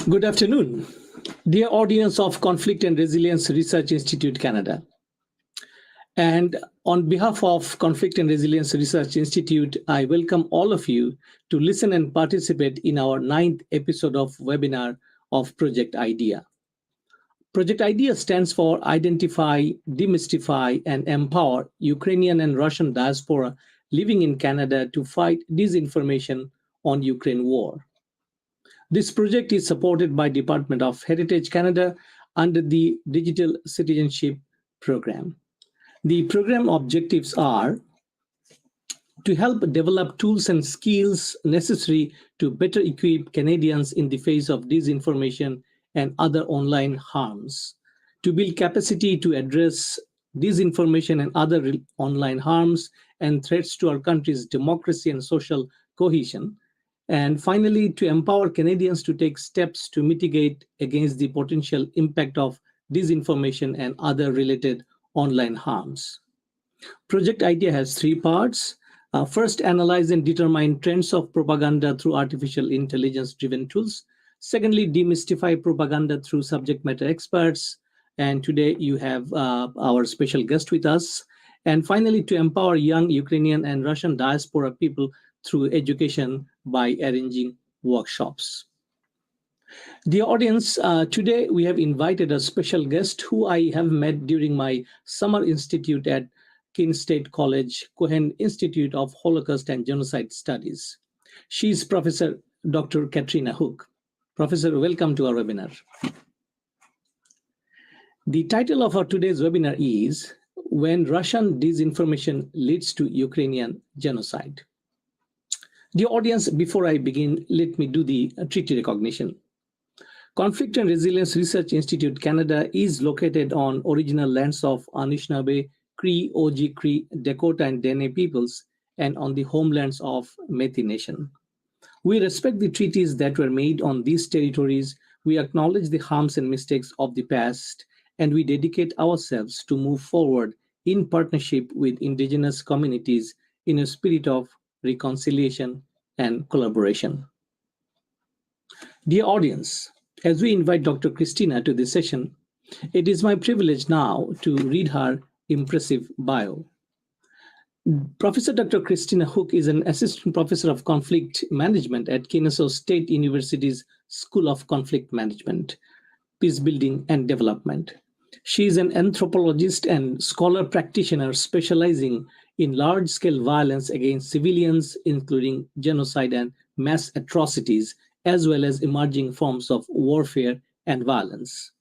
Good afternoon, dear audience of Conflict and Resilience Research Institute Canada. And on behalf of Conflict and Resilience Research Institute, I welcome all of you to listen and participate in our 9th episode of webinar of Project IDEA. Project IDEA stands for Identify, Demystify, and Empower Ukrainian and Russian diaspora living in Canada to fight disinformation on Ukraine war. This project is supported by Department of Heritage Canada under the Digital Citizenship Program. The program objectives are to help develop tools and skills necessary to better equip Canadians in the face of disinformation and other online harms, to build capacity to address disinformation and other online harms and threats to our country's democracy and social cohesion, and finally, to empower Canadians to take steps to mitigate against the potential impact of disinformation and other related online harms. Project IDEA has three parts. First, analyze and determine trends of propaganda through artificial intelligence-driven tools. Secondly, demystify propaganda through subject matter experts. And today you have our special guest with us. And finally, to empower young Ukrainian and Russian diaspora people through education by arranging workshops. Dear audience, today we have invited a special guest who I have met during my summer institute at Keene State College, Cohen Institute of Holocaust and Genocide Studies. She is Professor Dr. Katrina Hook. Professor, welcome to our webinar. The title of our today's webinar is When Russian Disinformation Leads to Ukrainian Genocide. Dear audience, before I begin, let me do the treaty recognition. Conflict and Resilience Research Institute Canada is located on original lands of Anishinaabe, Cree, Oji-Cree, Dakota, and Dene peoples, and on the homelands of Métis Nation. We respect the treaties that were made on these territories, we acknowledge the harms and mistakes of the past, and we dedicate ourselves to move forward in partnership with Indigenous communities in a spirit of reconciliation and collaboration. Dear audience, as we invite Dr. Christina to this session, it is my privilege now to read her impressive bio. Professor Dr. Christina Hook is an assistant professor of conflict management at Kennesaw State University's School of Conflict Management, Peace Building and Development. She is an anthropologist and scholar practitioner specializing in large-scale violence against civilians, including genocide and mass atrocities, as well as emerging forms of warfare and violence.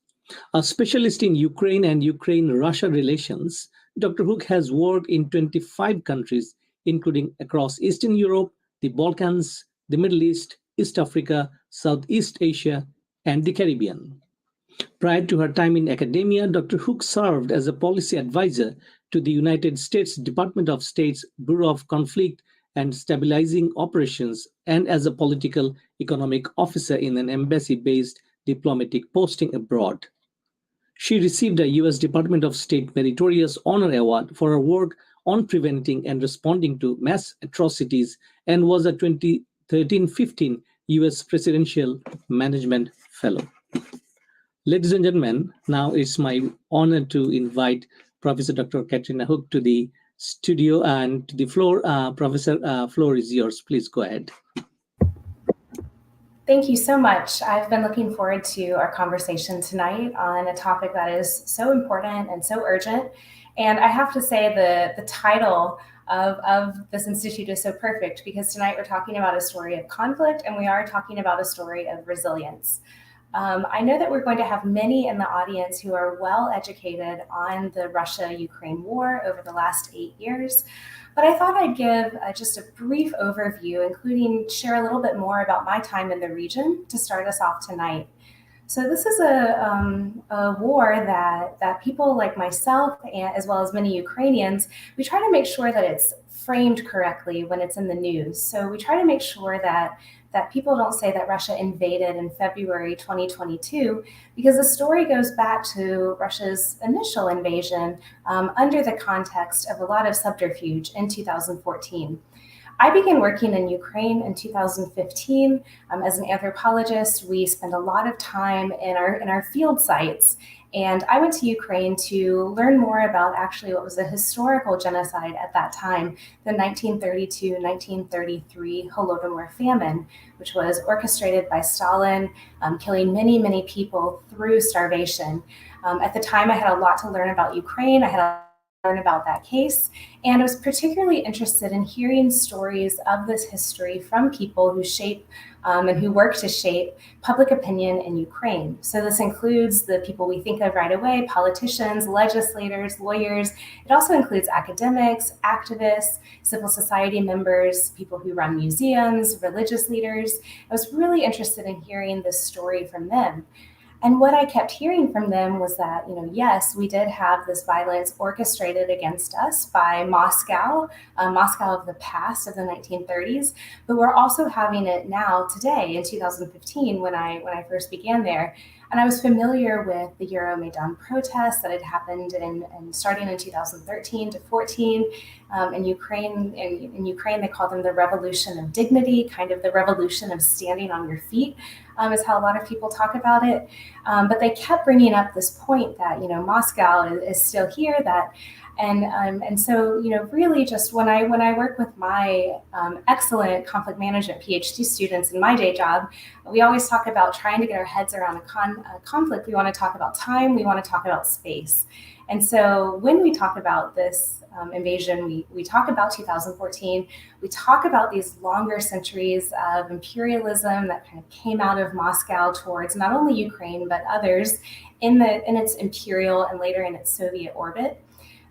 A specialist in Ukraine and Ukraine-Russia relations, Dr. Hook has worked in 25 countries, including across Eastern Europe, the Balkans, the Middle East, East Africa, Southeast Asia, and the Caribbean. Prior to her time in academia, Dr. Hook served as a policy advisor to the United States Department of State's Bureau of Conflict and Stabilizing Operations, and as a political economic officer in an embassy-based diplomatic posting abroad. She received a U.S. Department of State Meritorious Honor Award for her work on preventing and responding to mass atrocities and was a 2013-15 U.S. Presidential Management Fellow. Ladies and gentlemen, now it's my honor to invite Professor Dr. Katrina Hook to the studio and to the floor. Professor, floor is yours. Please go ahead. Thank you so much. I've been looking forward to our conversation tonight on a topic that is so important and so urgent. And I have to say the title of this institute is so perfect because tonight we're talking about a story of conflict and we are talking about a story of resilience. I know that we're going to have many in the audience who are well educated on the Russia-Ukraine war over the last 8 years, but I thought I'd give just a brief overview, including share a little bit more about my time in the region to start us off tonight. So this is a war that people like myself, and as well as many Ukrainians, we try to make sure that it's framed correctly when it's in the news. So we try to make sure that people don't say that Russia invaded in February 2022, because the story goes back to Russia's initial invasion under the context of a lot of subterfuge in 2014. I began working in Ukraine in 2015 as an anthropologist. We spend a lot of time in our field sites. And I went to Ukraine to learn more about actually what was a historical genocide at that time, the 1932-1933 Holodomor famine, which was orchestrated by Stalin, killing many, many people through starvation. At the time, I had a lot to learn about Ukraine. I had a learn about that case. And I was particularly interested in hearing stories of this history from people who shape and who work to shape public opinion in Ukraine. So this includes the people we think of right away, politicians, legislators, lawyers. It also includes academics, activists, civil society members, people who run museums, religious leaders. I was really interested in hearing this story from them. And what I kept hearing from them was that, yes, we did have this violence orchestrated against us by Moscow, Moscow of the past, of the 1930s, but we're also having it now today in 2015 when I first began there. And I was familiar with the Euromaidan protests that had happened starting in 2013 to 14 in Ukraine. In Ukraine, they call them the revolution of dignity, kind of the revolution of standing on your feet, is how a lot of people talk about it. But they kept bringing up this point that, Moscow is still here, and so, really just when I work with my excellent conflict management PhD students in my day job, we always talk about trying to get our heads around a conflict. We want to talk about time, we want to talk about space. And so when we talk about this invasion, we talk about 2014, we talk about these longer centuries of imperialism that kind of came out of Moscow towards not only Ukraine, but others in its imperial and later in its Soviet orbit.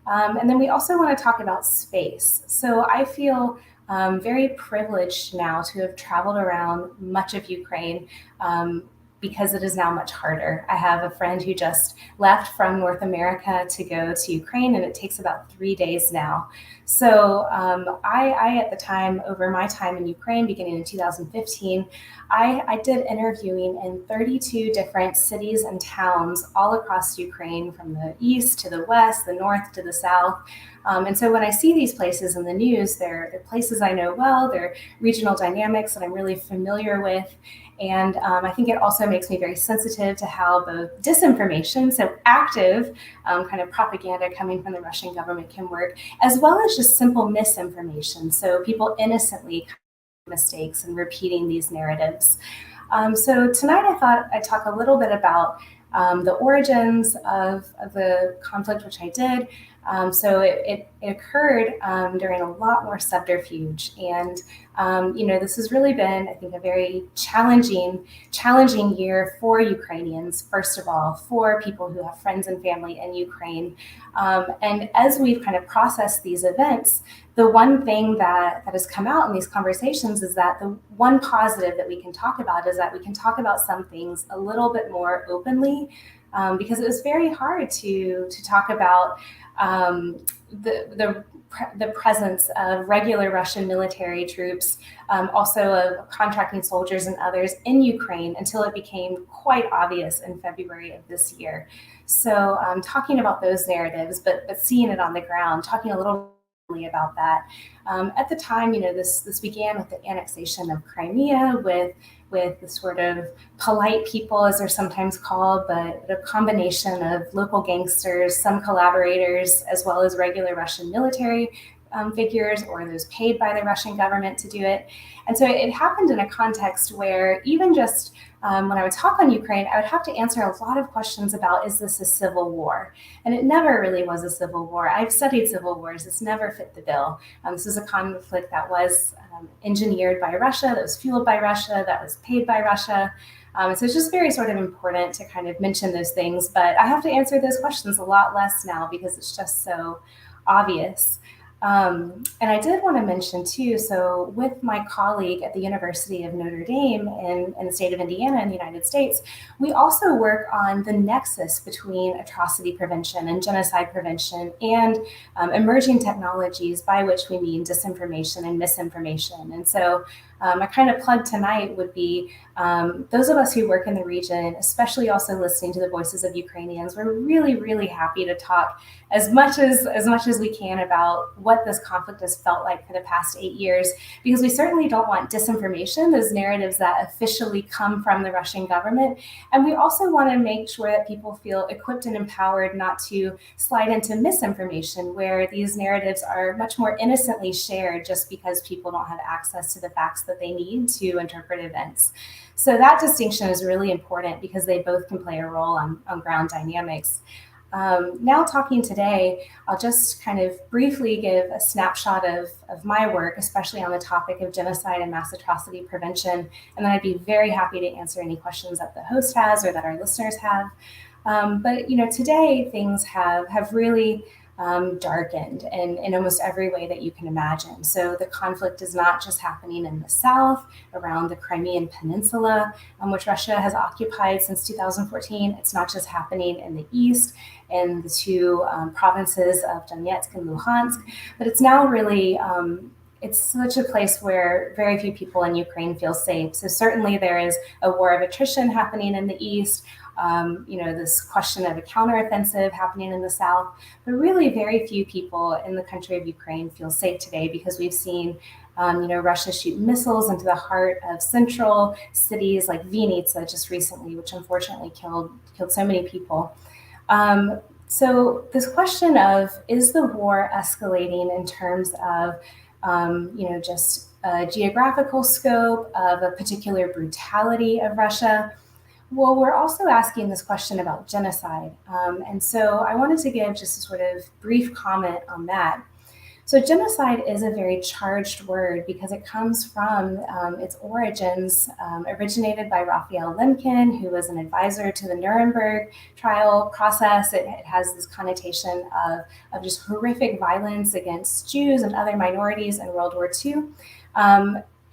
And then we also want to talk about space. So I feel very privileged now to have traveled around much of Ukraine because it is now much harder. I have a friend who just left from North America to go to Ukraine, and it takes about 3 days now. So I at the time, over my time in Ukraine, beginning in 2015, I did interviewing in 32 different cities and towns all across Ukraine, from the east to the west, the north to the south. And so when I see these places in the news, they're places I know well, they're regional dynamics that I'm really familiar with. And I think it also makes me very sensitive to how both disinformation, so active kind of propaganda coming from the Russian government, can work, as well as just simple misinformation. So people innocently mistakes and repeating these narratives. So tonight I thought I'd talk a little bit about the origins of the conflict, which I did. So it occurred during a lot more subterfuge. And, this has really been, I think, a very challenging year for Ukrainians, first of all, for people who have friends and family in Ukraine. And as we've kind of processed these events, the one thing that has come out in these conversations is that the one positive that we can talk about is that we can talk about some things a little bit more openly, because it was very hard to talk about the presence of regular Russian military troops, also of contracting soldiers and others in Ukraine, until it became quite obvious in February of this year. So talking about those narratives, but seeing it on the ground, talking a little about that. At the time, this began with the annexation of Crimea, with the sort of polite people, as they're sometimes called, but a combination of local gangsters, some collaborators, as well as regular Russian military figures, or those paid by the Russian government to do it. And so it happened in a context where even just when I would talk on Ukraine, I would have to answer a lot of questions about, is this a civil war? And it never really was a civil war. I've studied civil wars. It's never fit the bill. This is a conflict that was engineered by Russia, that was fueled by Russia, that was paid by Russia. So it's just very sort of important to kind of mention those things. But I have to answer those questions a lot less now because it's just so obvious. And I did want to mention too, so with my colleague at the University of Notre Dame in the state of Indiana in the United States, we also work on the nexus between atrocity prevention and genocide prevention and emerging technologies, by which we mean disinformation and misinformation. And so my kind of plug tonight would be those of us who work in the region, especially also listening to the voices of Ukrainians. We're really, really happy to talk as much as we can about what what this conflict has felt like for the past 8 years, because we certainly don't want disinformation, those narratives that officially come from the Russian government. And we also want to make sure that people feel equipped and empowered not to slide into misinformation, where these narratives are much more innocently shared just because people don't have access to the facts that they need to interpret events. So that distinction is really important because they both can play a role on ground dynamics. Now talking today, I'll just kind of briefly give a snapshot of my work, especially on the topic of genocide and mass atrocity prevention, and then I'd be very happy to answer any questions that the host has or that our listeners have. But today things have really darkened in almost every way that you can imagine. So the conflict is not just happening in the south, around the Crimean Peninsula, which Russia has occupied since 2014. It's not just happening in the east, in the two provinces of Donetsk and Luhansk, but it's now really it's such a place where very few people in Ukraine feel safe. So certainly there is a war of attrition happening in the east, this question of a counteroffensive happening in the south, but really very few people in the country of Ukraine feel safe today because we've seen Russia shoot missiles into the heart of central cities like Vinnytsia just recently, which unfortunately killed so many people. So this question of, is the war escalating in terms of just a geographical scope of a particular brutality of Russia? Well, we're also asking this question about genocide. And so I wanted to give just a sort of brief comment on that. So genocide is a very charged word because it comes from its origins, originated by Raphael Lemkin, who was an advisor to the Nuremberg trial process. It has this connotation of just horrific violence against Jews and other minorities in World War II.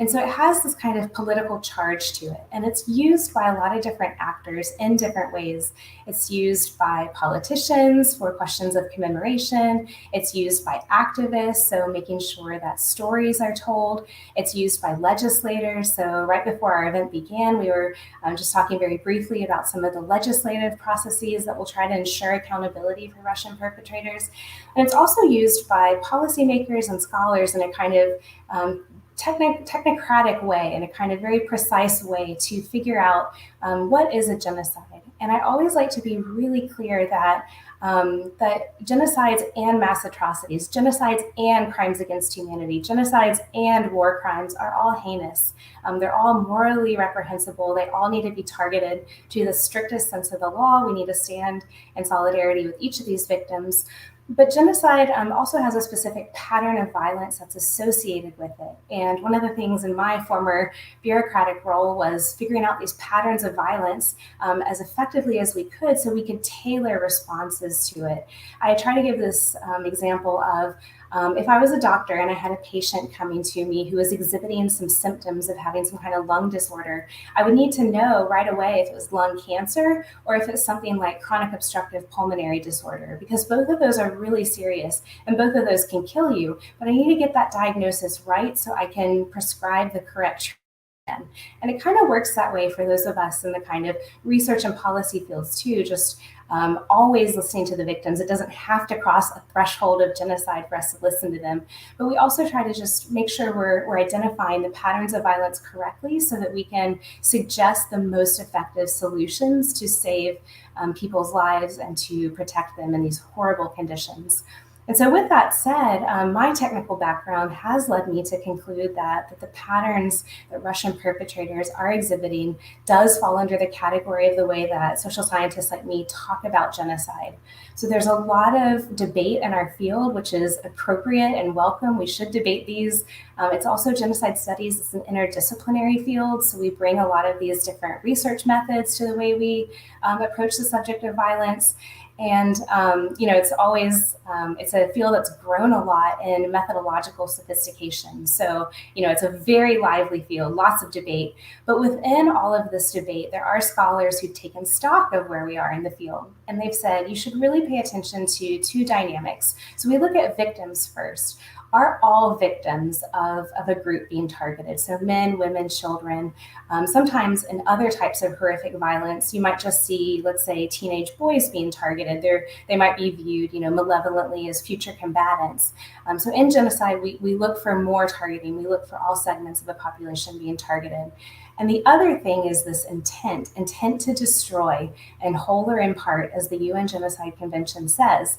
And so it has this kind of political charge to it, and it's used by a lot of different actors in different ways. It's used by politicians for questions of commemoration. It's used by activists, so making sure that stories are told. It's used by legislators. So right before our event began, we were just talking very briefly about some of the legislative processes that will try to ensure accountability for Russian perpetrators. And it's also used by policymakers and scholars in a kind of technocratic way, in a kind of very precise way to figure out what is a genocide. And I always like to be really clear that that genocides and mass atrocities, genocides and crimes against humanity, genocides and war crimes are all heinous. They're all morally reprehensible. They all need to be targeted to the strictest sense of the law. We need to stand in solidarity with each of these victims. But genocide also has a specific pattern of violence that's associated with it. And one of the things in my former bureaucratic role was figuring out these patterns of violence as effectively as we could so we could tailor responses to it. I try to give this example of if I was a doctor and I had a patient coming to me who was exhibiting some symptoms of having some kind of lung disorder, I would need to know right away if it was lung cancer or if it's something like chronic obstructive pulmonary disorder, because both of those are really serious and both of those can kill you. But I need to get that diagnosis right so I can prescribe the correct treatment. And it kind of works that way for those of us in the kind of research and policy fields too, just always listening to the victims. It doesn't have to cross a threshold of genocide for us to listen to them. But we also try to just make sure we're identifying the patterns of violence correctly so that we can suggest the most effective solutions to save people's lives and to protect them in these horrible conditions. And so with that said, my technical background has led me to conclude that the patterns that Russian perpetrators are exhibiting does fall under the category of the way that social scientists like me talk about genocide. So there's a lot of debate in our field, which is appropriate and welcome. We should debate these. It's also genocide studies. It's an interdisciplinary field. So we bring a lot of these different research methods to the way we approach the subject of violence. And, it's always, it's a field that's grown a lot in methodological sophistication. So, it's a very lively field, lots of debate. But within all of this debate, there are scholars who've taken stock of where we are in the field. And they've said, you should really pay attention to two dynamics. So we look at victims first. are all victims of a group being targeted. So men, women, children. Sometimes in other types of horrific violence, you might just see, let's say, teenage boys being targeted. They might be viewed, malevolently as future combatants. So in genocide, we look for more targeting. We look for all segments of the population being targeted. And the other thing is this intent to destroy in whole or in part, as the UN Genocide Convention says.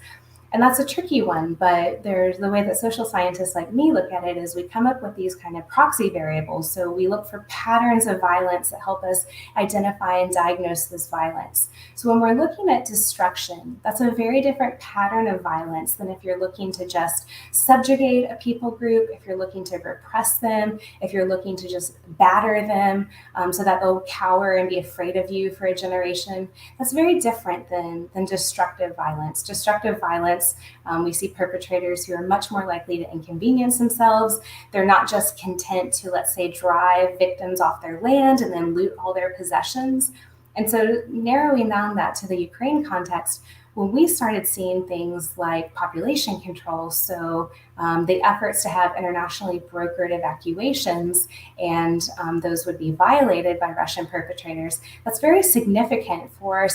And that's a tricky one, but there's the way that social scientists like me look at it is we come up with these kind of proxy variables. So we look for patterns of violence that help us identify and diagnose this violence. So when we're looking at destruction, that's a very different pattern of violence than if you're looking to just subjugate a people group, if you're looking to repress them, if you're looking to just batter them so that they'll cower and be afraid of you for a generation. That's very different than destructive violence. Destructive violence, we see perpetrators who are much more likely to inconvenience themselves. They're not just content to, let's say, drive victims off their land and then loot all their possessions. And so narrowing down that to the Ukraine context, when we started seeing things like population control, so the efforts to have internationally brokered evacuations, and those would be violated by Russian perpetrators, that's very significant for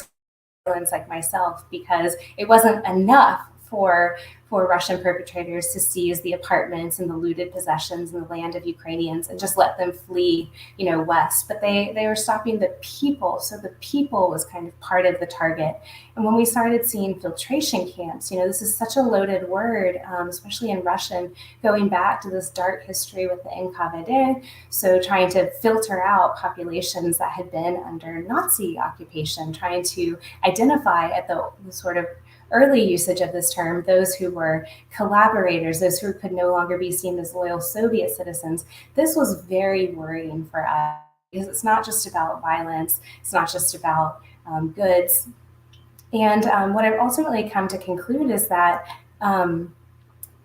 civilians like myself, because it wasn't enough for Russian perpetrators to seize the apartments and the looted possessions and the land of Ukrainians and just let them flee, west. But they were stopping the people, so the people was kind of part of the target. And when we started seeing filtration camps, this is such a loaded word, especially in Russian, going back to this dark history with the NKVD, so trying to filter out populations that had been under Nazi occupation, trying to identify at the sort of early usage of this term, those who were collaborators, those who could no longer be seen as loyal Soviet citizens. This was very worrying for us, because it's not just about violence, it's not just about goods. And what I've ultimately come to conclude is that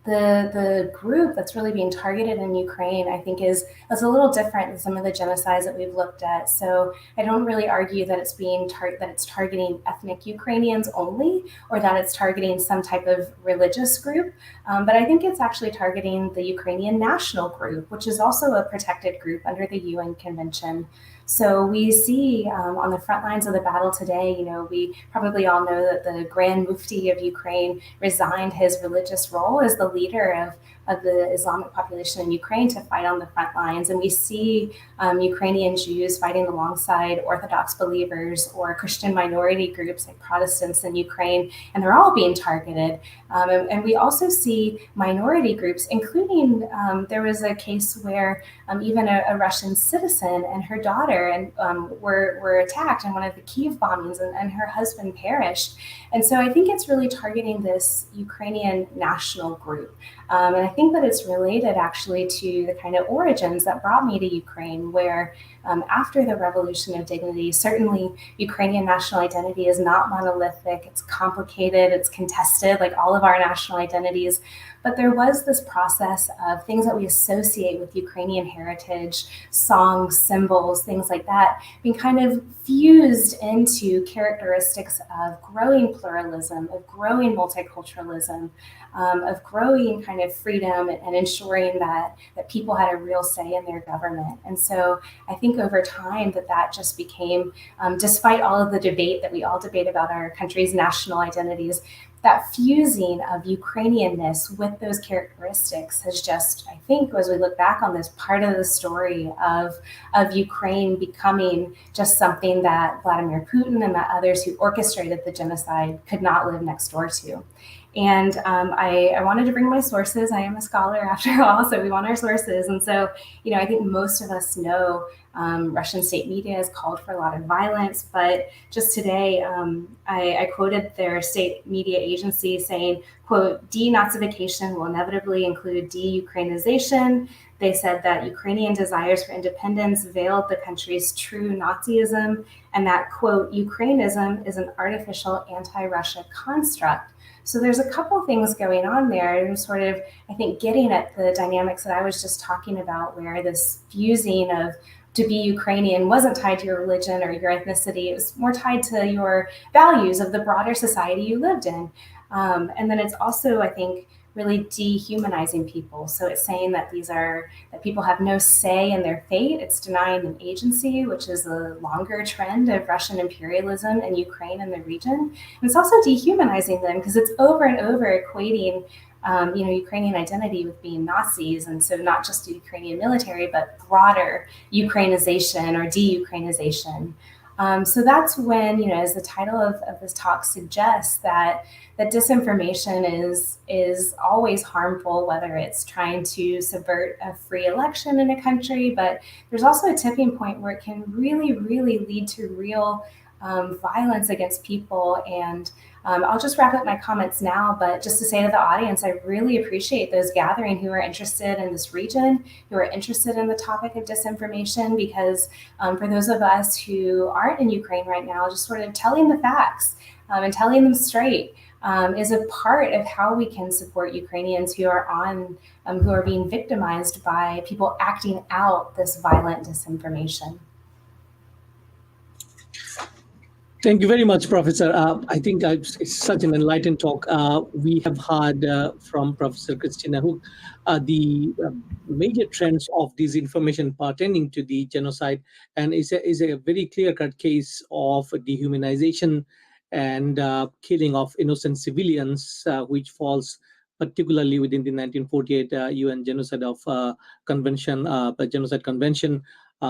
the group that's really being targeted in Ukraine, I think, is a little different than some of the genocides that we've looked at. So I don't really argue that it's targeting ethnic Ukrainians only, or that it's targeting some type of religious group. But I think it's actually targeting the Ukrainian national group, which is also a protected group under the UN Convention. So we see on the front lines of the battle today, we probably all know that the Grand Mufti of Ukraine resigned his religious role as the leader of the Islamic population in Ukraine to fight on the front lines. And we see Ukrainian Jews fighting alongside Orthodox believers or Christian minority groups like Protestants in Ukraine, and they're all being targeted. And we also see minority groups, including there was a case where even a Russian citizen and her daughter were attacked in one of the Kyiv bombings, and her husband perished. And so I think it's really targeting this Ukrainian national group. And I think that it's related actually to the kind of origins that brought me to Ukraine, where after the Revolution of Dignity, certainly Ukrainian national identity is not monolithic, it's complicated, it's contested like all of our national identities. But there was this process of things that we associate with Ukrainian heritage, songs, symbols, things like that, being kind of fused into characteristics of growing pluralism, of growing multiculturalism, of growing kind of freedom and ensuring that people had a real say in their government. And so I think over time that just became, despite all of the debate that we all debate about our country's national identities, that fusing of Ukrainianness with those characteristics has just, I think, as we look back on this, part of the story of Ukraine becoming just something that Vladimir Putin and that others who orchestrated the genocide could not live next door to. And I wanted to bring my sources. I am a scholar after all, so we want our sources. And so, I think most of us know Russian state media has called for a lot of violence, but just today I quoted their state media agency saying, quote, "Denazification will inevitably include de-Ukrainization." They said that Ukrainian desires for independence veiled the country's true Nazism, and that, quote, "Ukrainism is an artificial anti-Russia construct." So there's a couple things going on there, and sort of, I think, getting at the dynamics that I was just talking about, where this fusing of to be Ukrainian wasn't tied to your religion or your ethnicity. It was more tied to your values of the broader society you lived in. And then it's also, I think, really dehumanizing people. So it's saying that that people have no say in their fate. It's denying them agency, which is a longer trend of Russian imperialism in Ukraine and the region. And it's also dehumanizing them because it's over and over equating Ukrainian identity with being Nazis. And so not just the Ukrainian military, but broader Ukrainization or de-Ukrainization. So that's when, as the title of this talk suggests, that disinformation is always harmful, whether it's trying to subvert a free election in a country, but there's also a tipping point where it can really, really lead to real violence against people. And I'll just wrap up my comments now, but just to say to the audience, I really appreciate those gathering who are interested in this region, who are interested in the topic of disinformation, because for those of us who aren't in Ukraine right now, just sort of telling the facts and telling them straight is a part of how we can support Ukrainians who are being victimized by people acting out this violent disinformation. Thank you very much, Professor. I think it's such an enlightened talk. We have heard from Professor Christina Hook the major trends of disinformation pertaining to the genocide, and is a very clear-cut case of dehumanization and killing of innocent civilians, which falls particularly within the 1948 UN Genocide Genocide Convention,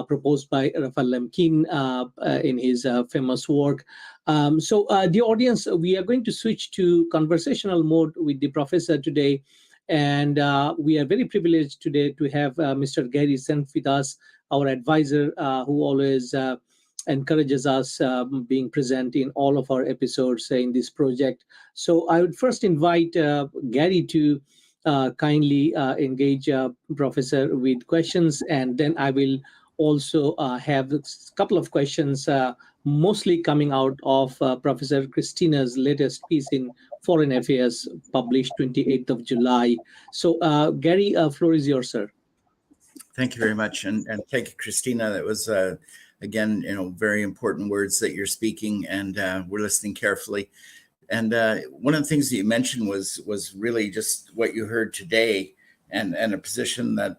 proposed by Raphael Lemkin in his famous work. So the audience, we are going to switch to conversational mode with the professor today. And we are very privileged today to have Mr. Gary Senft with us, our advisor, who always encourages us being present in all of our episodes in this project. So I would first invite Gary to kindly engage Professor with questions, and then I will also have a couple of questions, mostly coming out of Professor Christina's latest piece in Foreign Affairs, published 28th of July. So, Gary, floor is yours, sir. Thank you very much, and thank you, Christina. That was again, very important words that you're speaking, and we're listening carefully. And one of the things that you mentioned was really just what you heard today. And a position that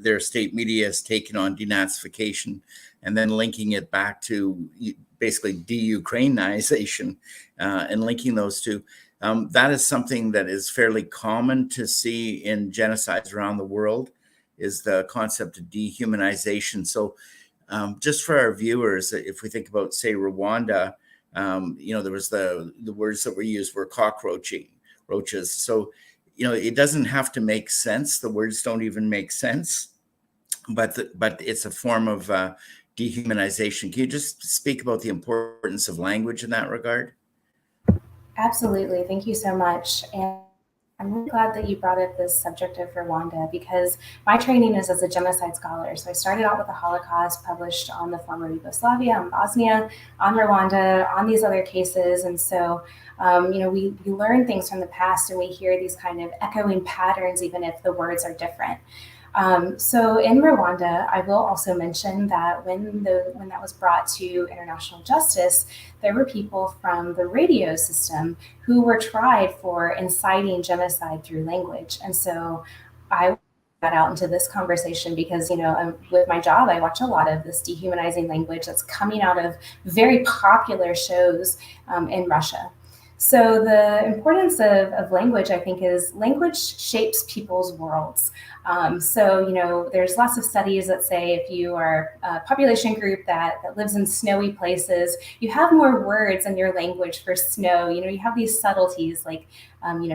their state media has taken on denazification, and then linking it back to basically de-Ukrainization and linking those two. That is something that is fairly common to see in genocides around the world, is the concept of dehumanization. So just for our viewers, if we think about, say, Rwanda, there was the words that were used were roaches. So it doesn't have to make sense. The words don't even make sense, but it's a form of dehumanization. Can you just speak about the importance of language in that regard? Absolutely. Thank you so much. And I'm really glad that you brought up this subject of Rwanda, because my training is as a genocide scholar. So I started out with the Holocaust, published on the former Yugoslavia, on Bosnia, on Rwanda, on these other cases. And so, we learn things from the past, and we hear these kind of echoing patterns, even if the words are different. So in Rwanda, I will also mention that when that was brought to international justice, there were people from the radio system who were tried for inciting genocide through language. And so I got out into this conversation because, with my job, I watch a lot of this dehumanizing language that's coming out of very popular shows in Russia. So the importance of language, I think, is language shapes people's worlds. So, there's lots of studies that say if you are a population group that lives in snowy places, you have more words in your language for snow. You have these subtleties like,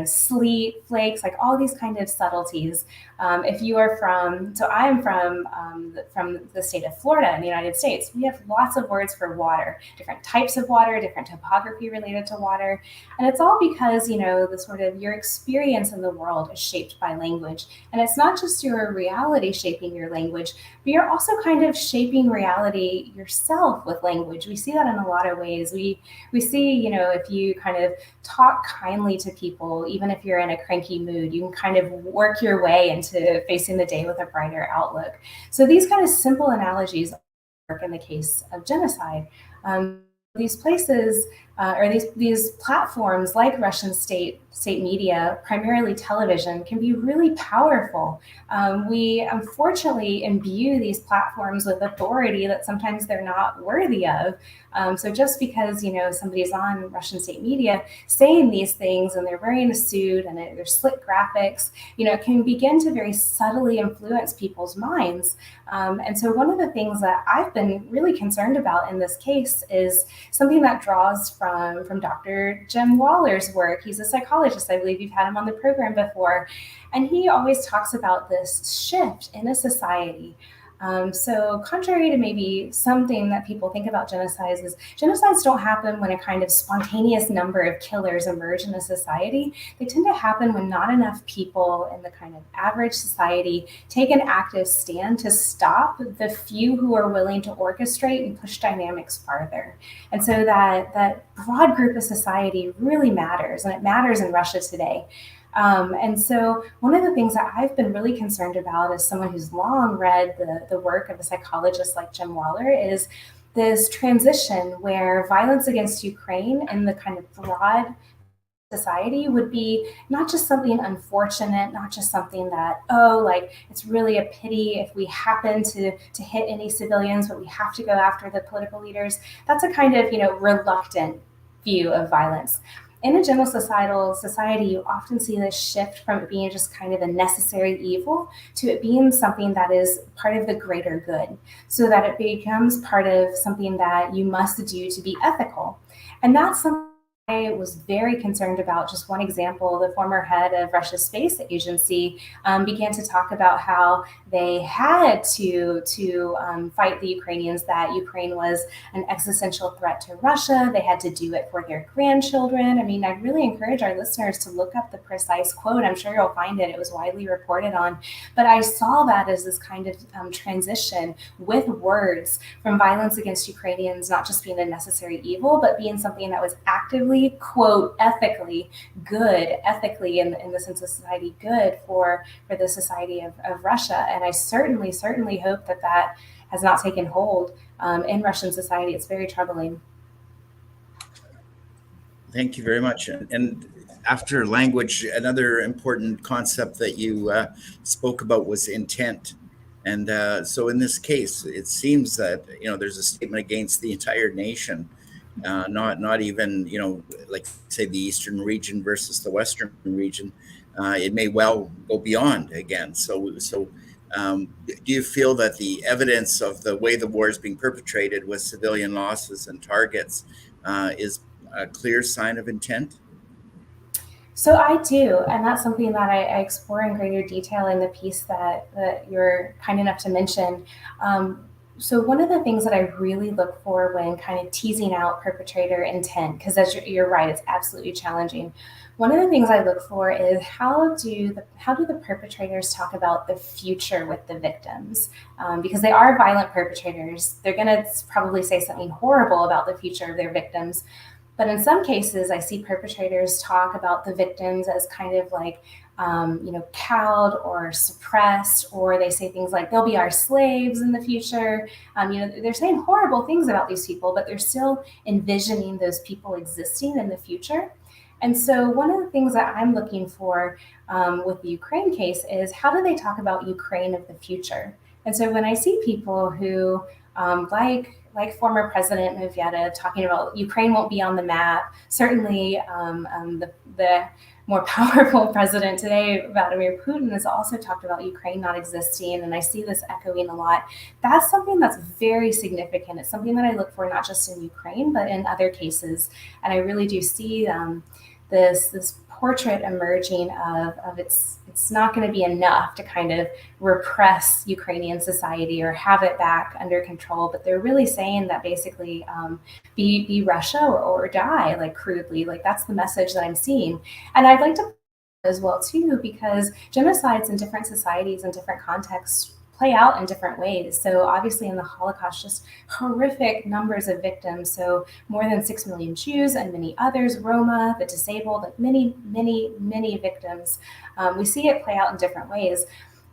sleet, flakes, like all these kind of subtleties. If you are I am from the state of Florida in the United States. We have lots of words for water, different types of water, different topography related to water. And it's all because, the sort of your experience in the world is shaped by language. And it's not just your reality shaping your language, but you're also kind of shaping reality yourself with language. We see that in a lot of ways. We see, if you kind of talk kindly to people, even if you're in a cranky mood, you can kind of work your way into facing the day with a brighter outlook. So these kind of simple analogies work in the case of genocide. These places or these platforms like Russian state media, primarily television, can be really powerful. We unfortunately imbue these platforms with authority that sometimes they're not worthy of. So just because somebody's on Russian state media saying these things and they're wearing a suit and they're slick graphics, it can begin to very subtly influence people's minds. And so one of the things that I've been really concerned about in this case is something that draws from Dr. Jim Waller's work. He's a psychologist. I believe you've had him on the program before. And he always talks about this shift in a society. So contrary to maybe something that people think about genocides is genocides don't happen when a kind of spontaneous number of killers emerge in a society. They tend to happen when not enough people in the kind of average society take an active stand to stop the few who are willing to orchestrate and push dynamics farther. And so that broad group of society really matters, and it matters in Russia today. And so one of the things that I've been really concerned about as someone who's long read the work of a psychologist like Jim Waller is this transition where violence against Ukraine and the kind of broad society would be not just something unfortunate, not just something that, it's really a pity if we happen to hit any civilians, but we have to go after the political leaders. That's a kind of, reluctant view of violence. In a genocidal society, you often see this shift from it being just kind of a necessary evil to it being something that is part of the greater good, so that it becomes part of something that you must do to be ethical. And that's something I was very concerned about. Just one example, the former head of Russia's space agency began to talk about how they had to fight the Ukrainians, that Ukraine was an existential threat to Russia. They had to do it for their grandchildren. I mean, I really encourage our listeners to look up the precise quote. I'm sure you'll find it. It was widely reported on. But I saw that as this kind of transition with words from violence against Ukrainians not just being a necessary evil, but being something that was actively, quote, ethically good, ethically in the sense of society good for the society of Russia. And I certainly hope that has not taken hold in Russian society. It's very troubling. Thank you very much. And after language, another important concept that you spoke about was intent. And so in this case, it seems that, there's a statement against the entire nation. Not even, like say the eastern region versus the western region. It may well go beyond again. So do you feel that the evidence of the way the war is being perpetrated with civilian losses and targets is a clear sign of intent? So I do, and that's something that I explore in greater detail in the piece that you're kind enough to mention. So one of the things that I really look for when kind of teasing out perpetrator intent, because as you're right, it's absolutely challenging. One of the things I look for is how do the perpetrators talk about the future with the victims? Because they are violent perpetrators. They're going to probably say something horrible about the future of their victims. But in some cases, I see perpetrators talk about the victims as kind of like, cowed or suppressed, or they say things like, they'll be our slaves in the future. They're saying horrible things about these people, but they're still envisioning those people existing in the future. And so one of the things that I'm looking for with the Ukraine case is how do they talk about Ukraine of the future? And so when I see people who, like former President Medvedev talking about Ukraine won't be on the map, certainly the more powerful president today, Vladimir Putin, has also talked about Ukraine not existing, and I see this echoing a lot. That's something that's very significant. It's something that I look for not just in Ukraine, but in other cases. And I really do see this portrait emerging of it's not going to be enough to kind of repress Ukrainian society or have it back under control, but they're really saying that basically be Russia or die, like crudely, like that's the message that I'm seeing. And I'd like to as well too, because genocides in different societies and different contexts play out in different ways. So obviously in the Holocaust, just horrific numbers of victims. So more than 6 million Jews and many others, Roma, the disabled, like many victims. We see it play out in different ways.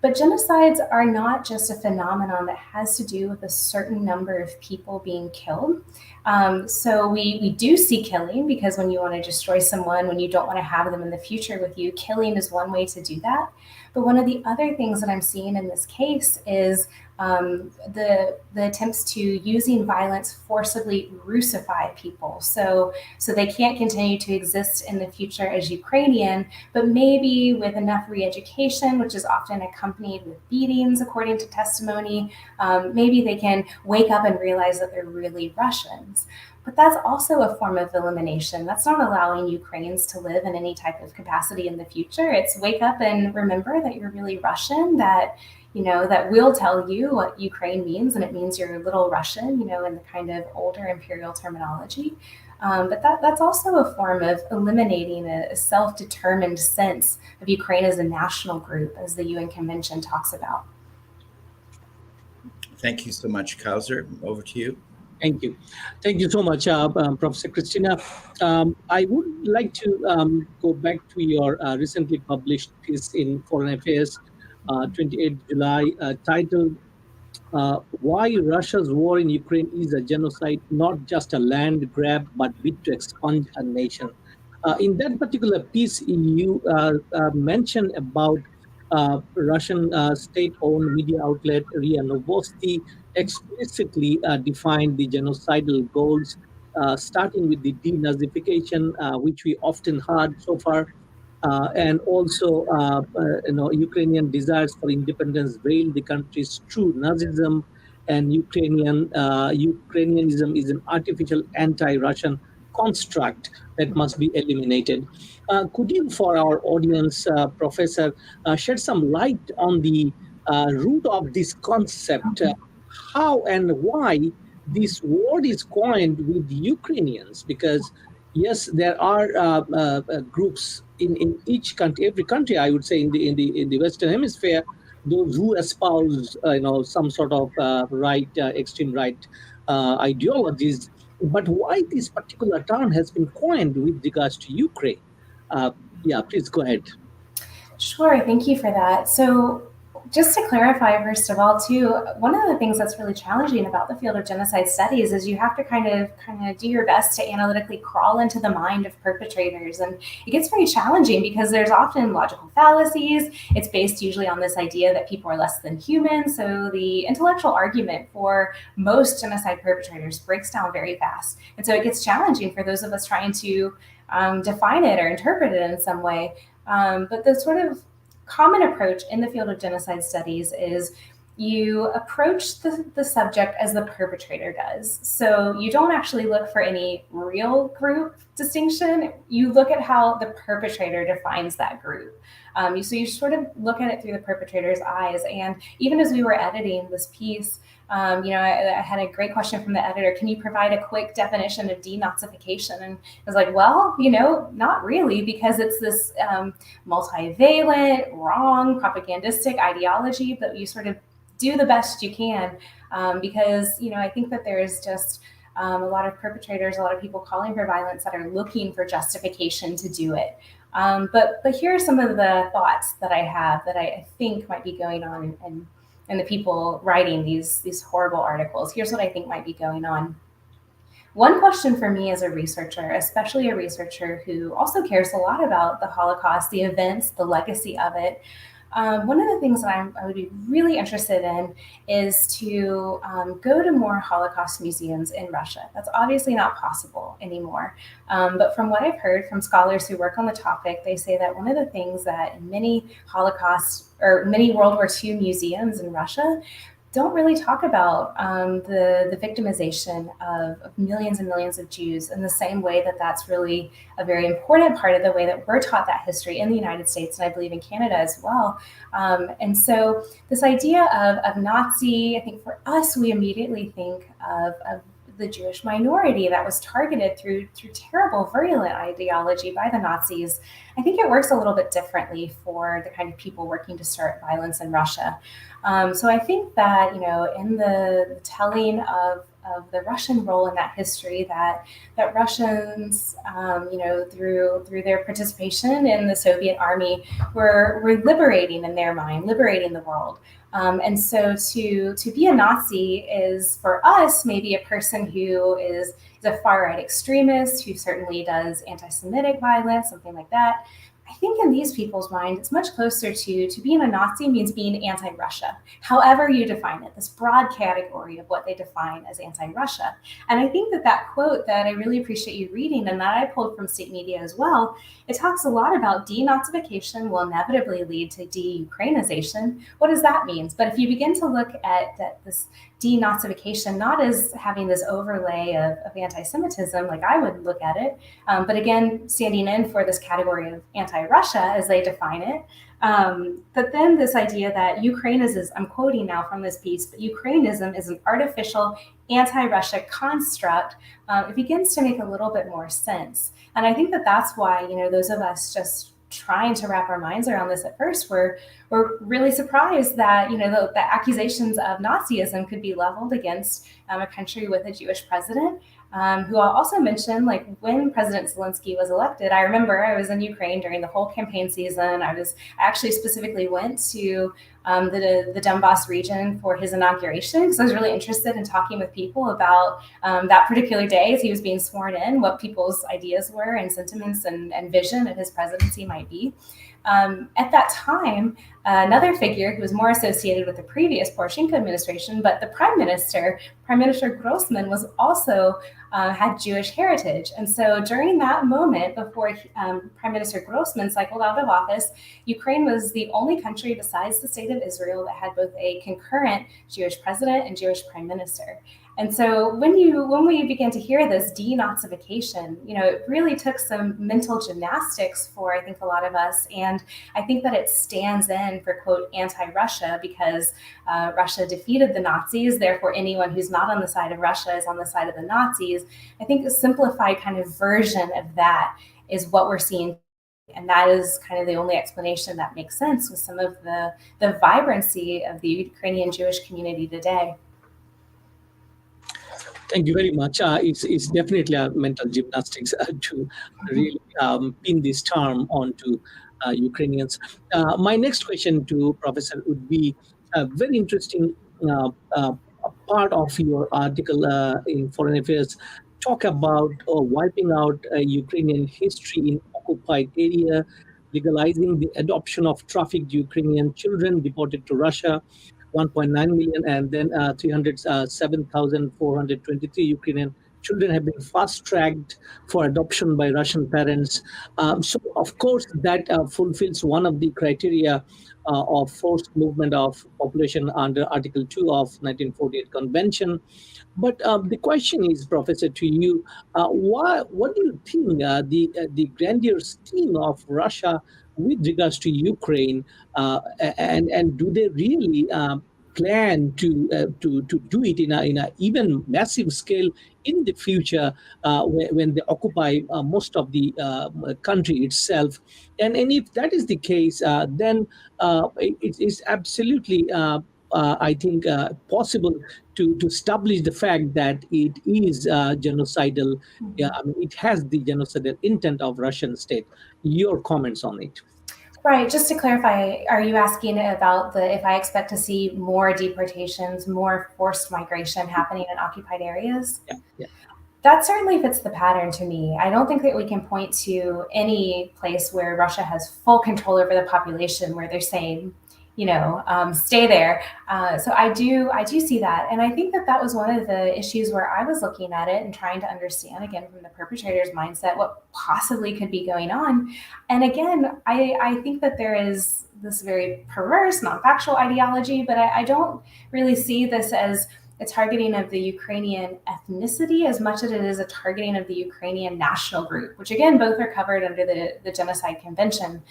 But genocides are not just a phenomenon that has to do with a certain number of people being killed. So we do see killing, because when you want to destroy someone, when you don't want to have them in the future with you, killing is one way to do that. But one of the other things that I'm seeing in this case is the attempts to using violence forcibly Russify people. So they can't continue to exist in the future as Ukrainian, but maybe with enough re-education, which is often accompanied with beatings, according to testimony, maybe they can wake up and realize that they're really Russians. But that's also a form of elimination. That's not allowing Ukrainians to live in any type of capacity in the future. It's wake up and remember that you're really Russian, that that will tell you what Ukraine means, and it means you're little Russian, in the kind of older imperial terminology. But that's also a form of eliminating a self-determined sense of Ukraine as a national group, as the UN Convention talks about. Thank you so much, Kauser. Over to you. Thank you. Thank you so much, Professor Christina. I would like to go back to your recently published piece in Foreign Affairs, 28 July, titled Why Russia's War in Ukraine is a Genocide, Not Just a Land Grab, but Bid to Expunge a Nation. In that particular piece, you mentioned about Russian state-owned media outlet RIA Novosti explicitly defined the genocidal goals, starting with the denazification, which we often heard so far, and also Ukrainian desires for independence veil the country's true Nazism, and Ukrainianism is an artificial anti-Russian construct that must be eliminated. Could you, for our audience, Professor, shed some light on the root of this concept, how and why this word is coined with Ukrainians? Because yes, there are groups in each country, every country, I would say, in the Western Hemisphere, those who espouse some sort of extreme right ideologies. But why this particular term has been coined with regards to Ukraine? Please go ahead. Sure, thank you for that. So just to clarify, first of all, too, one of the things that's really challenging about the field of genocide studies is you have to kind of do your best to analytically crawl into the mind of perpetrators. And it gets very challenging because there's often logical fallacies. It's based usually on this idea that people are less than human. So the intellectual argument for most genocide perpetrators breaks down very fast. And so it gets challenging for those of us trying to define it or interpret it in some way. But the sort of common approach in the field of genocide studies is you approach the subject as the perpetrator does. So you don't actually look for any real group distinction. You look at how the perpetrator defines that group. So you sort of look at it through the perpetrator's eyes. And even as we were editing this piece, I had a great question from the editor. Can you provide a quick definition of denazification? And I was like, well, not really, because it's this multivalent, wrong, propagandistic ideology, but you sort of do the best you can, because, I think that there's just a lot of perpetrators, a lot of people calling for violence that are looking for justification to do it. But here are some of the thoughts that I have that I think might be going on and the people writing these horrible articles. Here's what I think might be going on. One question for me as a researcher, especially a researcher who also cares a lot about the Holocaust, the events, the legacy of it, one of the things that I would be really interested in is to go to more Holocaust museums in Russia. That's obviously not possible anymore. But from what I've heard from scholars who work on the topic, they say that one of the things that in many Holocaust or many World War II museums in Russia don't really talk about the victimization of millions and millions of Jews in the same way that that's really a very important part of the way that we're taught that history in the United States, and I believe in Canada as well. And so this idea of Nazi, I think for us, we immediately think of the Jewish minority that was targeted through terrible, virulent ideology by the Nazis. I think it works a little bit differently for the kind of people working to start violence in Russia. So I think that, in the telling of the Russian role in that history, that Russians, through their participation in the Soviet army, were liberating in their mind, liberating the world. And so to be a Nazi is, for us, maybe a person who is a far-right extremist, who certainly does anti-Semitic violence, something like that. I think in these people's mind, it's much closer to being a Nazi means being anti-Russia, however you define it, this broad category of what they define as anti-Russia. And I think that quote that I really appreciate you reading, and that I pulled from state media as well, it talks a lot about denazification will inevitably lead to de-Ukrainization. What does that mean? But if you begin to look at this denazification not as having this overlay of anti-Semitism, like I would look at it, but again, standing in for this category of anti-Russia as they define it. But then this idea that Ukrainism, I'm quoting now from this piece, but Ukrainism is an artificial anti-Russia construct. It begins to make a little bit more sense. And I think that's why, those of us just trying to wrap our minds around this at first, we're really surprised that, the accusations of Nazism could be leveled against a country with a Jewish president. Who I'll also mention, like when President Zelensky was elected, I remember I was in Ukraine during the whole campaign season. I actually specifically went to the Donbass region for his inauguration because I was really interested in talking with people about that particular day as he was being sworn in, what people's ideas were and sentiments and vision of his presidency might be. At that time, another figure who was more associated with the previous Poroshenko administration, but the Prime Minister Grossman, was also had Jewish heritage. And so during that moment, before Prime Minister Grossman cycled out of office, Ukraine was the only country besides the state of Israel that had both a concurrent Jewish president and Jewish prime minister. And so when we began to hear this denazification, it really took some mental gymnastics for, I think, a lot of us. And I think that it stands in for, quote, anti-Russia because Russia defeated the Nazis. Therefore, anyone who's not on the side of Russia is on the side of the Nazis. I think a simplified kind of version of that is what we're seeing. And that is kind of the only explanation that makes sense with some of the vibrancy of the Ukrainian Jewish community today. Thank you very much. It's definitely a mental gymnastics to really pin this term onto Ukrainians. My next question to Professor would be a very interesting part of your article in Foreign Affairs. Talk about wiping out Ukrainian history in occupied area, legalizing the adoption of trafficked Ukrainian children deported to Russia, 1.9 million, and then 307,423 Ukrainian children have been fast-tracked for adoption by Russian parents. So, of course, that fulfills one of the criteria of forced movement of population under Article 2 of 1948 Convention. But the question is, Professor, to you, what do you think the grandeur scheme of Russia with regards to Ukraine, and do they really plan to do it in a even massive scale in the future when they occupy most of the country itself? And if that is the case, then it is absolutely I think possible to establish the fact that it is genocidal. Yeah, I mean, it has the genocidal intent of Russian state. Your comments on it? Right. Just to clarify, are you asking about if I expect to see more deportations, more forced migration happening in occupied areas? Yeah. That certainly fits the pattern to me. I don't think that we can point to any place where Russia has full control over the population where they're saying, stay there. So I do see that. And I think that was one of the issues where I was looking at it and trying to understand, again, from the perpetrator's mindset, what possibly could be going on. And again, I think that there is this very perverse, non-factual ideology, but I don't really see this as a targeting of the Ukrainian ethnicity as much as it is a targeting of the Ukrainian national group, which again, both are covered under the Genocide Convention.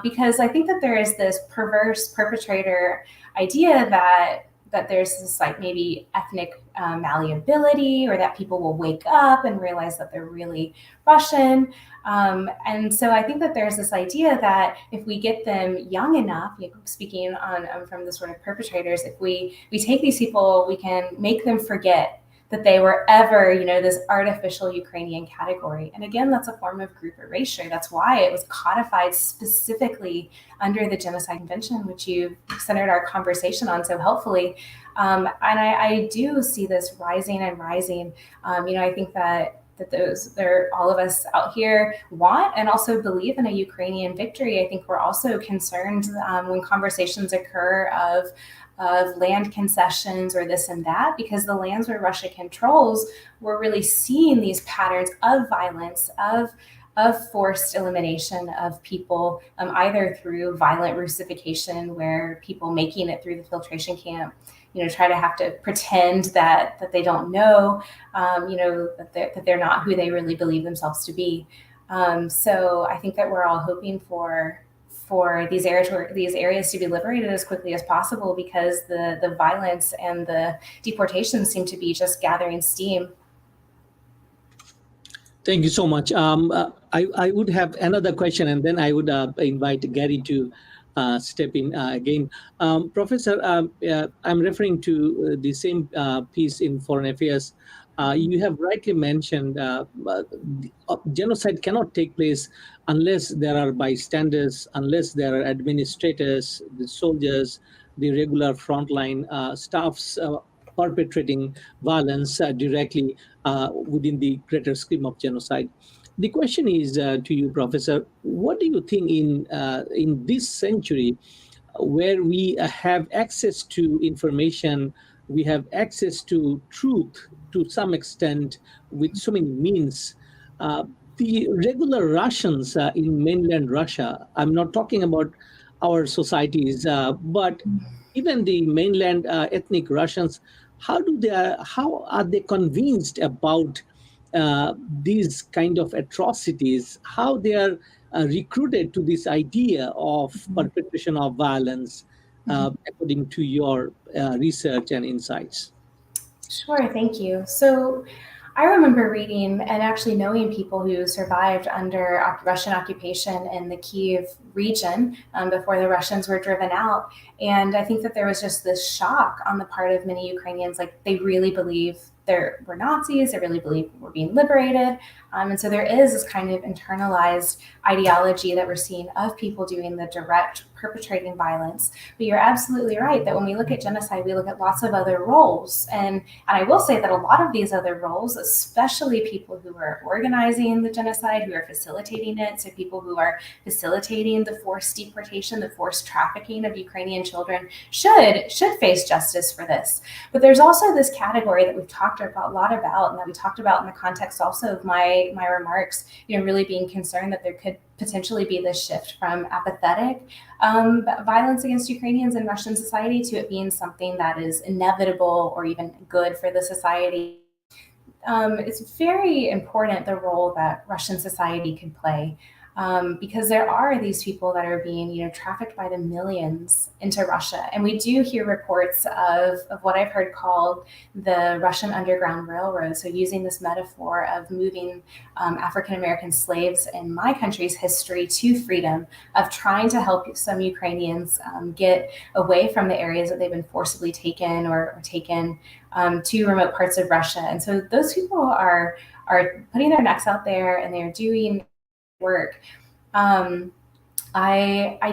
Because I think that there is this perverse perpetrator idea that that there's this like maybe ethnic malleability, or that people will wake up and realize that they're really Russian. And so I think that there's this idea that if we get them young enough, speaking on from the sort of perpetrators, if we take these people, we can make them forget that they were ever, this artificial Ukrainian category. And again, that's a form of group erasure. That's why it was codified specifically under the Genocide Convention, which you centered our conversation on so helpfully. And I do see this rising and rising. I think that all of us out here want and also believe in a Ukrainian victory. I think we're also concerned when conversations occur of land concessions or this and that, because the lands where Russia controls, we're really seeing these patterns of violence, of forced elimination of people, either through violent Russification, where people making it through the filtration camp, try to have to pretend that they don't know, that they're not who they really believe themselves to be. So I think that we're all hoping for these areas to be liberated as quickly as possible, because the violence and the deportations seem to be just gathering steam. Thank you so much. I would have another question, and then I would invite Gary to step in again. Professor, I'm referring to the same piece in Foreign Affairs. You have rightly mentioned genocide cannot take place unless there are bystanders, unless there are administrators, the soldiers, the regular frontline staffs perpetrating violence directly within the greater scheme of genocide. The question is to you, Professor, what do you think in this century, where we have access to information, we have access to truth to some extent with so many means, the regular Russians in mainland Russia, I'm not talking about our societies, but even the mainland ethnic Russians, how are they convinced about these kind of atrocities, how they are recruited to this idea of perpetration of violence, according to your research and insights? Sure, thank you. So I remember reading and actually knowing people who survived under Russian occupation in the Kyiv region before the Russians were driven out. And I think that there was just this shock on the part of many Ukrainians, like they really believe we're Nazis, they really believe we're being liberated. And so there is this kind of internalized ideology that we're seeing of people doing the direct perpetrating violence. But you're absolutely right that when we look at genocide, we look at lots of other roles. And I will say that a lot of these other roles, especially people who are organizing the genocide, who are facilitating it, so people who are facilitating the forced deportation, the forced trafficking of Ukrainian children, should face justice for this. But there's also this category that we've talked a lot about, and that we talked about in the context also of my remarks, really being concerned that there could potentially be this shift from apathetic violence against Ukrainians in Russian society to it being something that is inevitable or even good for the society. It's very important, the role that Russian society can play, because there are these people that are being, trafficked by the millions into Russia. And we do hear reports of what I've heard called the Russian Underground Railroad. So using this metaphor of moving African-American slaves in my country's history to freedom, of trying to help some Ukrainians get away from the areas that they've been forcibly taken or taken to remote parts of Russia. And so those people are putting their necks out there, and they're doing work. I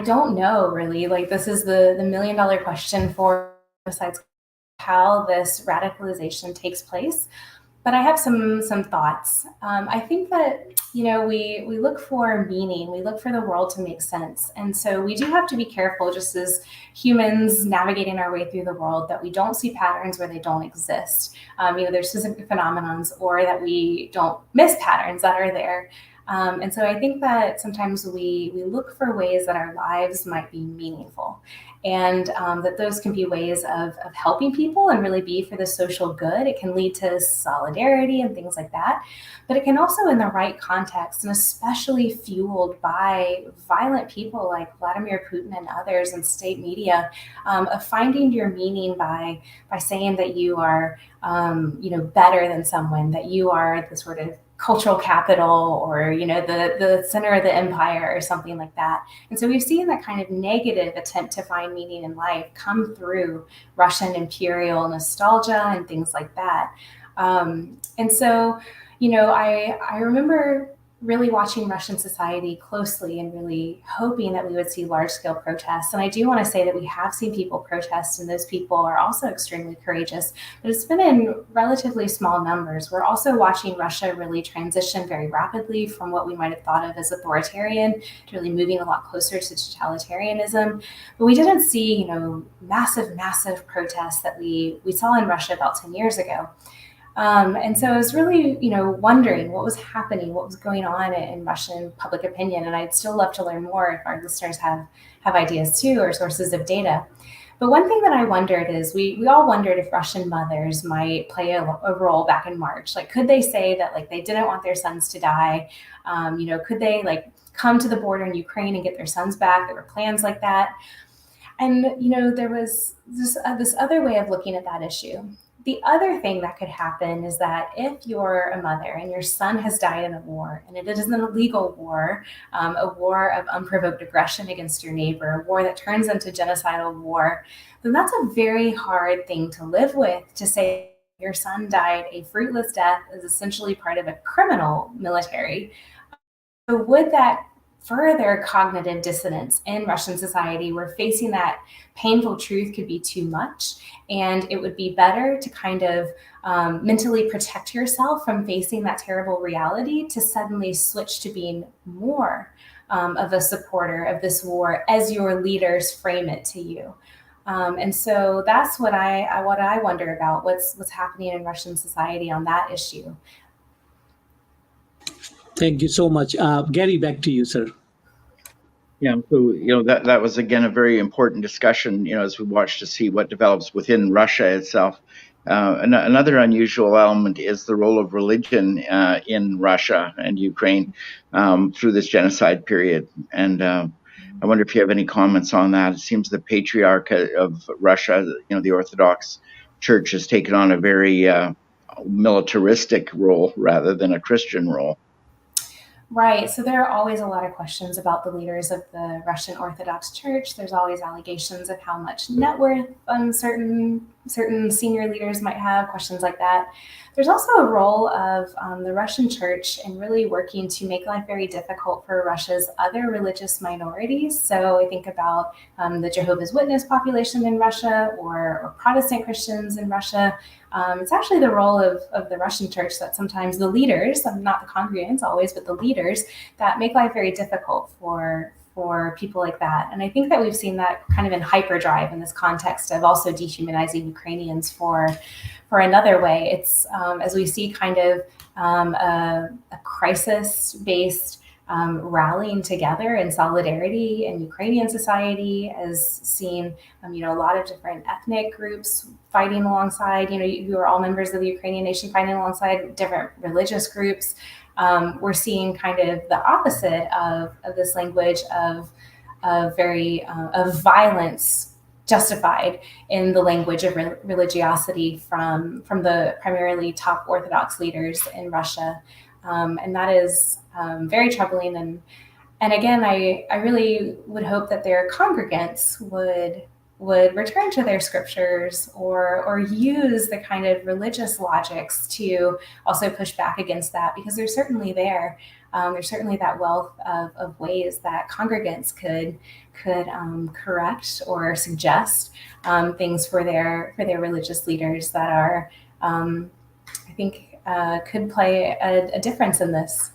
don't know really, like this is the $1 million question for besides how this radicalization takes place. But I have some thoughts. I think that, we look for meaning, we look for the world to make sense. And so we do have to be careful, just as humans navigating our way through the world, that we don't see patterns where they don't exist. There's specific phenomenons, or that we don't miss patterns that are there. And so I think that sometimes we look for ways that our lives might be meaningful, and that those can be ways of helping people and really be for the social good. It can lead to solidarity and things like that. But it can also, in the right context, and especially fueled by violent people like Vladimir Putin and others in state media, of finding your meaning by saying that you are, better than someone, that you are the sort of cultural capital, or the center of the empire, or something like that. And so we've seen that kind of negative attempt to find meaning in life come through Russian imperial nostalgia and things like that. And so, I remember really watching Russian society closely and really hoping that we would see large-scale protests. And I do want to say that we have seen people protest, and those people are also extremely courageous, but it's been in relatively small numbers. We're also watching Russia really transition very rapidly from what we might have thought of as authoritarian to really moving a lot closer to totalitarianism. But we didn't see, massive protests that we saw in Russia about 10 years ago. And so I was really, wondering what was happening, what was going on in Russian public opinion. And I'd still love to learn more if our listeners have ideas too, or sources of data. But one thing that I wondered is we all wondered if Russian mothers might play a role back in March. Like, could they say that they didn't want their sons to die? Could they come to the border in Ukraine and get their sons back? There were plans like that. And, there was this other way of looking at that issue. The other thing that could happen is that if you're a mother and your son has died in a war, and it is an illegal war, a war of unprovoked aggression against your neighbor, a war that turns into genocidal war, then that's a very hard thing to live with, to say your son died a fruitless death as essentially part of a criminal military. So would that further cognitive dissonance in Russian society, where facing that painful truth could be too much, and it would be better to kind of mentally protect yourself from facing that terrible reality, to suddenly switch to being more of a supporter of this war as your leaders frame it to you. And so that's what I wonder about, what's happening in Russian society on that issue. Thank you so much. Gary, back to you, sir. Yeah, so that was again a very important discussion. As we watch to see what develops within Russia itself. Another unusual element is the role of religion in Russia and Ukraine through this genocide period. And I wonder if you have any comments on that. It seems the Patriarch of Russia, the Orthodox Church, has taken on a very militaristic role rather than a Christian role. Right. So there are always a lot of questions about the leaders of the Russian Orthodox Church. There's always allegations of how much net worth certain senior leaders might have, questions like that. There's also a role of the Russian Church in really working to make life very difficult for Russia's other religious minorities. So I think about the Jehovah's Witness population in Russia, or Protestant Christians in Russia. It's actually the role of the Russian Church that sometimes the leaders, not the congregants always, but the leaders, that make life very difficult for people like that. And I think that we've seen that kind of in hyperdrive in this context of also dehumanizing Ukrainians for another way. It's as we see kind of a crisis-based rallying together in solidarity in Ukrainian society, as seen, a lot of different ethnic groups fighting alongside, who are all members of the Ukrainian nation, fighting alongside different religious groups. We're seeing kind of the opposite of this language of violence justified in the language of religiosity from the primarily top Orthodox leaders in Russia. And that is very troubling. And again, I really would hope that their congregants would return to their scriptures, or use the kind of religious logics to also push back against that, because they're certainly there. There's certainly that wealth of ways that congregants could correct or suggest things for their religious leaders that are, I think, could play a difference in this.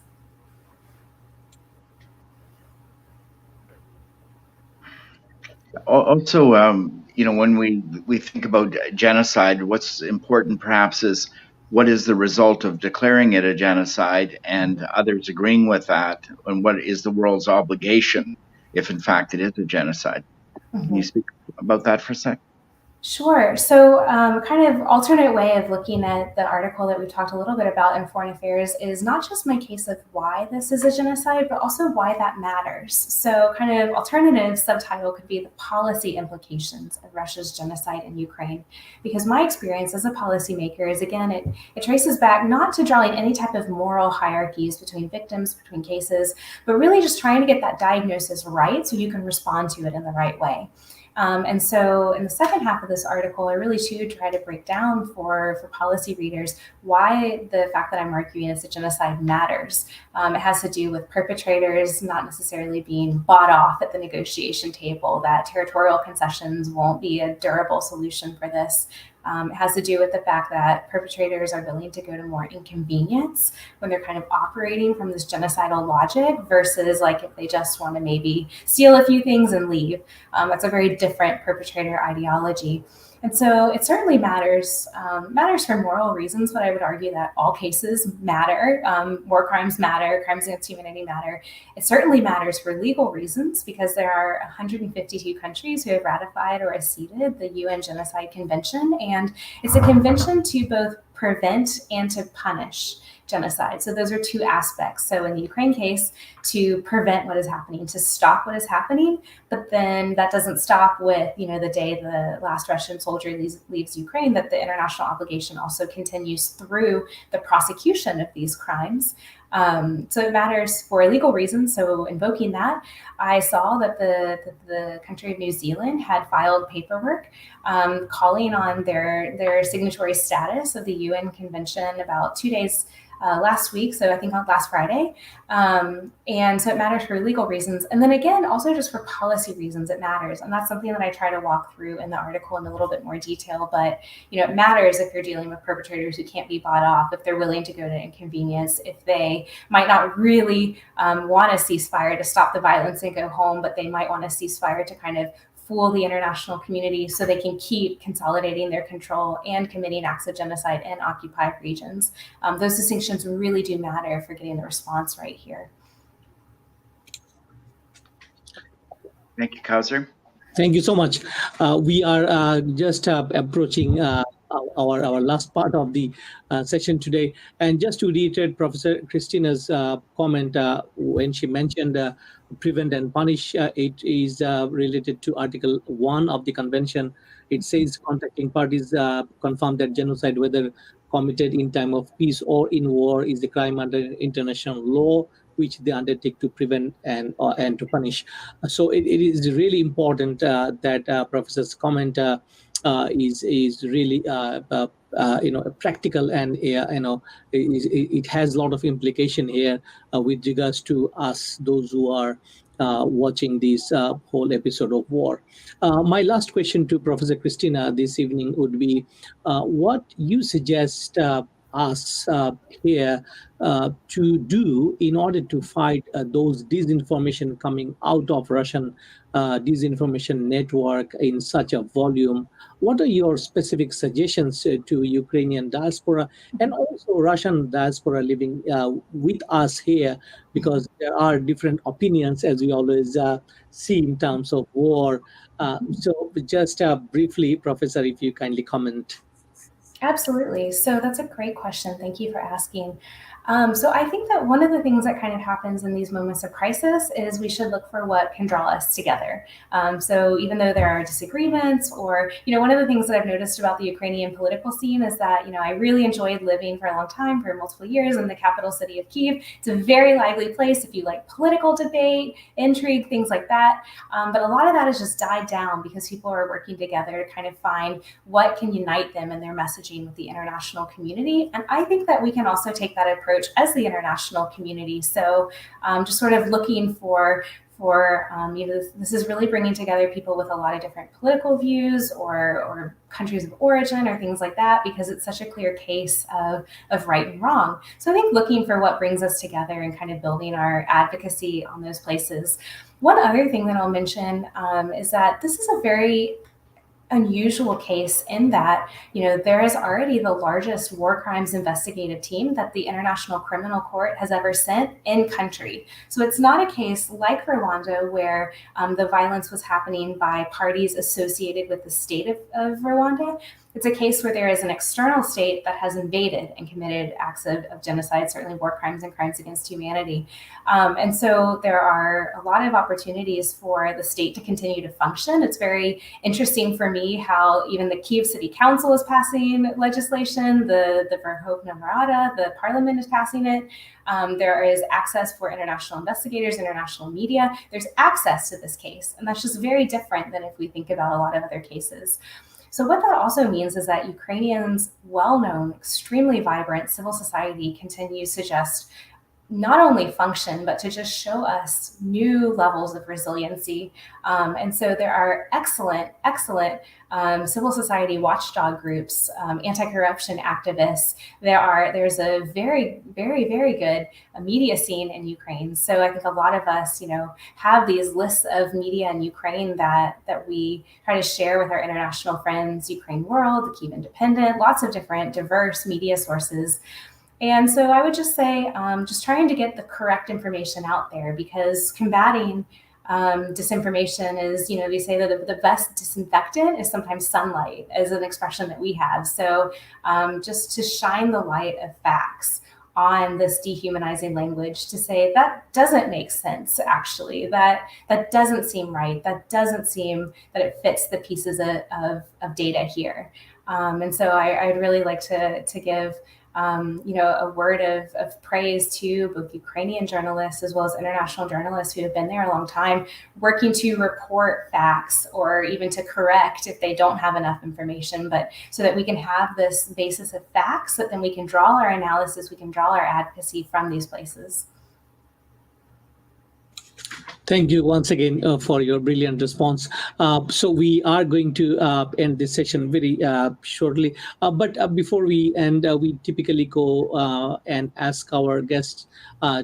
Also, when we think about genocide, what's important perhaps is what is the result of declaring it a genocide and others agreeing with that, and what is the world's obligation if in fact it is a genocide. Can you speak about that for a sec? Sure. So, kind of alternate way of looking at the article that we talked a little bit about in Foreign Affairs is not just my case of why this is a genocide, but also why that matters. So, kind of alternative subtitle could be the policy implications of Russia's genocide in Ukraine. Because my experience as a policymaker is, again, it traces back not to drawing any type of moral hierarchies between victims, between cases, but really just trying to get that diagnosis right so you can respond to it in the right way. And so in the second half of this article, I really too try to break down for policy readers why the fact that I'm arguing it's a genocide matters. It has to do with perpetrators not necessarily being bought off at the negotiation table, that territorial concessions won't be a durable solution for this. It has to do with the fact that perpetrators are willing to go to more inconvenience when they're kind of operating from this genocidal logic versus like if they just want to maybe steal a few things and leave. That's a very different perpetrator ideology. And so it certainly matters for moral reasons, but I would argue that all cases matter. War crimes matter, crimes against humanity matter. It certainly matters for legal reasons because there are 152 countries who have ratified or acceded the UN Genocide Convention. And it's a convention to both prevent and to punish genocide. So those are two aspects. So in the Ukraine case, to prevent what is happening, to stop what is happening, but then that doesn't stop with, the day the last Russian soldier leaves Ukraine, that the international obligation also continues through the prosecution of these crimes. So it matters for legal reasons. So invoking that, I saw that the country of New Zealand had filed paperwork calling on their signatory status of the UN Convention about 2 days last week, so I think on last Friday. And so it matters for legal reasons. And then again, also just for policy reasons, it matters. And that's something that I try to walk through in the article in a little bit more detail. But, it matters if you're dealing with perpetrators who can't be bought off, if they're willing to go to inconvenience, if they might not really want a ceasefire to stop the violence and go home, but they might want a ceasefire to kind of fool the international community so they can keep consolidating their control and committing acts of genocide in occupied regions. Those distinctions really do matter for getting the response right here. Thank you, Kauser. Thank you so much. We are just approaching our last part of the session today. And just to reiterate Professor Christina's comment when she mentioned prevent and punish, it is related to Article 1 of the Convention. It says contacting parties confirm that genocide, whether committed in time of peace or in war, is a crime under international law, which they undertake to prevent and to punish. So it is really important that Professor's comment is really practical, and it has a lot of implication here with regards to us, those who are watching this whole episode of war. My last question to Professor Christina this evening would be what you suggest us here to do in order to fight those disinformation coming out of Russian disinformation network in such a volume. What are your specific suggestions to Ukrainian diaspora and also Russian diaspora living with us here? Because there are different opinions, as we always see in terms of war. So just briefly, Professor, if you kindly comment. Absolutely. So that's a great question. Thank you for asking. So I think that one of the things that kind of happens in these moments of crisis is we should look for what can draw us together. So even though there are disagreements, or, one of the things that I've noticed about the Ukrainian political scene is that, I really enjoyed living for a long time, for multiple years in the capital city of Kyiv. It's a very lively place if you like political debate, intrigue, things like that. But a lot of that has just died down because people are working together to kind of find what can unite them in their messaging with the international community. And I think that we can also take that approach as the international community. So just sort of looking for this is really bringing together people with a lot of different political views or countries of origin or things like that, because it's such a clear case of right and wrong. So I think looking for what brings us together and kind of building our advocacy on those places. One other thing that I'll mention is that this is a very unusual case in that, there is already the largest war crimes investigative team that the International Criminal Court has ever sent in country. So it's not a case like Rwanda where the violence was happening by parties associated with the state of Rwanda. It's a case where there is an external state that has invaded and committed acts of genocide, certainly war crimes and crimes against humanity. And so there are a lot of opportunities for the state to continue to function. It's very interesting for me how even the Kyiv City Council is passing legislation, the Verkhovna Rada, the parliament is passing it. There is access for international investigators, international media. There's access to this case, and that's just very different than if we think about a lot of other cases. So what that also means is that Ukrainians' well-known, extremely vibrant civil society continues to just not only function, but to just show us new levels of resiliency. And so there are excellent civil society watchdog groups, anti-corruption activists. There's a very, very, very good media scene in Ukraine. So I think a lot of us, have these lists of media in Ukraine that we try to share with our international friends, Ukraine World, the Kyiv Independent, lots of different diverse media sources. And so I would just say, just trying to get the correct information out there, because combating disinformation is, they say that the best disinfectant is sometimes sunlight, as an expression that we have. So just to shine the light of facts on this dehumanizing language, to say that doesn't make sense, actually, that doesn't seem right, that doesn't seem that it fits the pieces of data here. And so I'd really like to give a word of praise to both Ukrainian journalists as well as international journalists who have been there a long time, working to report facts or even to correct if they don't have enough information, but so that we can have this basis of facts, that then we can draw our analysis, we can draw our advocacy from these places. Thank you once again for your brilliant response. So we are going to end this session very shortly. But before we end, we typically go and ask our guests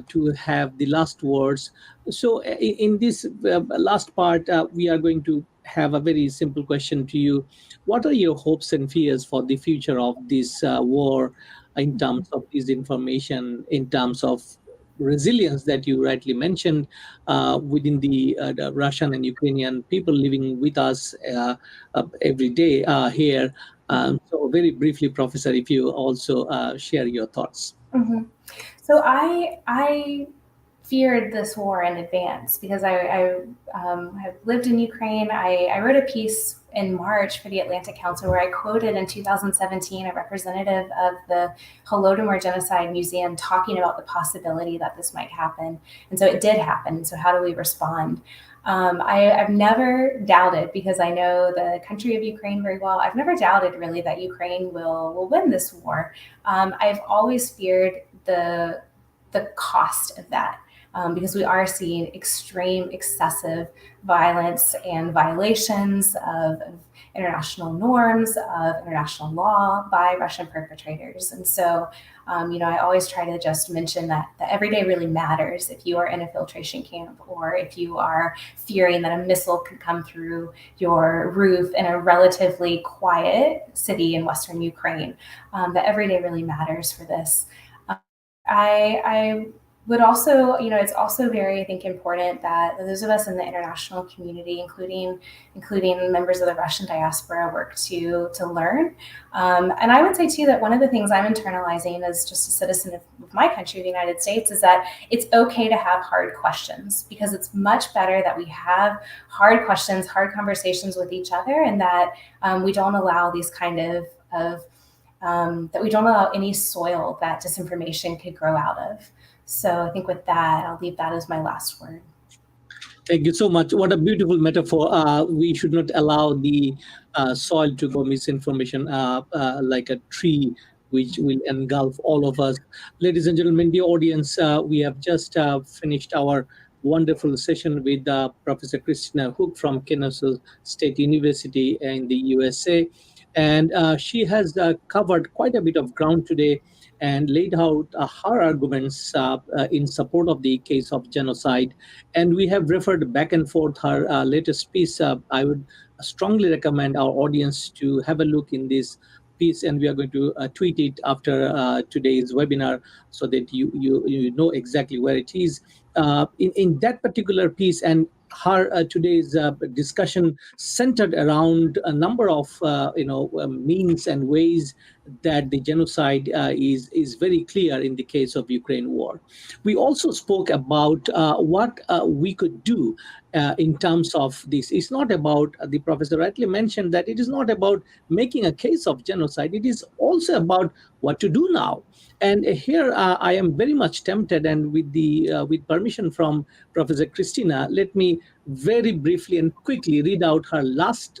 to have the last words. So in this last part, we are going to have a very simple question to you. What are your hopes and fears for the future of this war in terms of disinformation, in terms of resilience that you rightly mentioned within the Russian and Ukrainian people living with us every day here? So very briefly, Professor, if you also share your thoughts. Mm-hmm. So I feared this war in advance because I have lived in Ukraine. I wrote a piece in March for the Atlantic Council where I quoted in 2017 a representative of the Holodomor Genocide Museum talking about the possibility that this might happen. And so it did happen. So how do we respond? I've never doubted, because I know the country of Ukraine very well, I've never doubted really that Ukraine will win this war. I've always feared the cost of that. Because we are seeing extreme, excessive violence and violations of international norms, of international law by Russian perpetrators. And so, I always try to just mention that every day really matters. If you are in a filtration camp, or if you are fearing that a missile could come through your roof in a relatively quiet city in Western Ukraine, that every day really matters for this. I would also, it's also very, I think, important that those of us in the international community, including members of the Russian diaspora, work to learn. And I would say, too, that one of the things I'm internalizing as just a citizen of my country, the United States, is that it's okay to have hard questions, because it's much better that we have hard questions, hard conversations with each other, and that we don't allow these kind of that we don't allow any soil that disinformation could grow out of. So I think with that, I'll leave that as my last word. Thank you so much. What a beautiful metaphor. We should not allow the soil to go misinformation like a tree, which will engulf all of us. Ladies and gentlemen, the audience, we have just finished our wonderful session with Professor Christina Hook from Kennesaw State University in the USA. And she has covered quite a bit of ground today. and laid out her arguments in support of the case of genocide. And we have referred back and forth her latest piece. I would strongly recommend our audience to have a look in this piece, and we are going to tweet it after today's webinar so that you know exactly where it is. In that particular piece, and her today's discussion centered around a number of means and ways that the genocide is very clear in the case of Ukraine war. We also spoke about what we could do in terms of this. It's not about, the professor rightly mentioned that it is not about making a case of genocide. It is also about what to do now. And here I am very much tempted, and with permission from Professor Christina, let me very briefly and quickly read out her last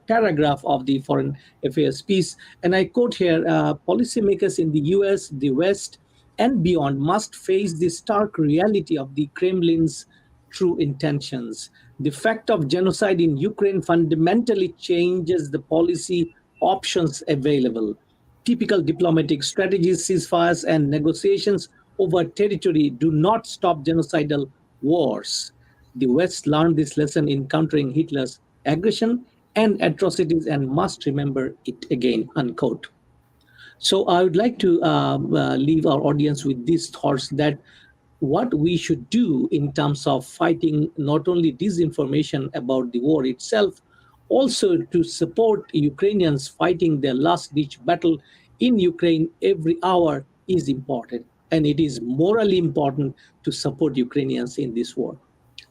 paragraph of the Foreign Affairs piece. And I quote here, policymakers in the US, the West, and beyond must face the stark reality of the Kremlin's true intentions. The fact of genocide in Ukraine fundamentally changes the policy options available. Typical diplomatic strategies, ceasefires, and negotiations over territory do not stop genocidal wars. The West learned this lesson in countering Hitler's aggression and atrocities and must remember it again, unquote. So I would like to leave our audience with these thoughts, that what we should do in terms of fighting not only disinformation about the war itself, also to support Ukrainians fighting their last-ditch battle in Ukraine every hour is important. And it is morally important to support Ukrainians in this war.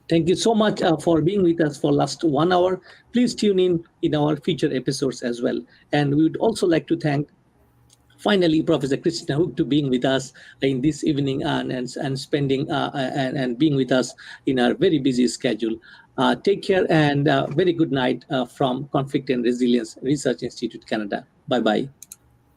Thank you so much for being with us for last 1 hour. Please tune in our future episodes as well. And we would also like to thank finally Professor Christina Hook to being with us in this evening and spending and being with us in our very busy schedule. Take care and very good night from Conflict and Resilience Research Institute, Canada. Bye-bye.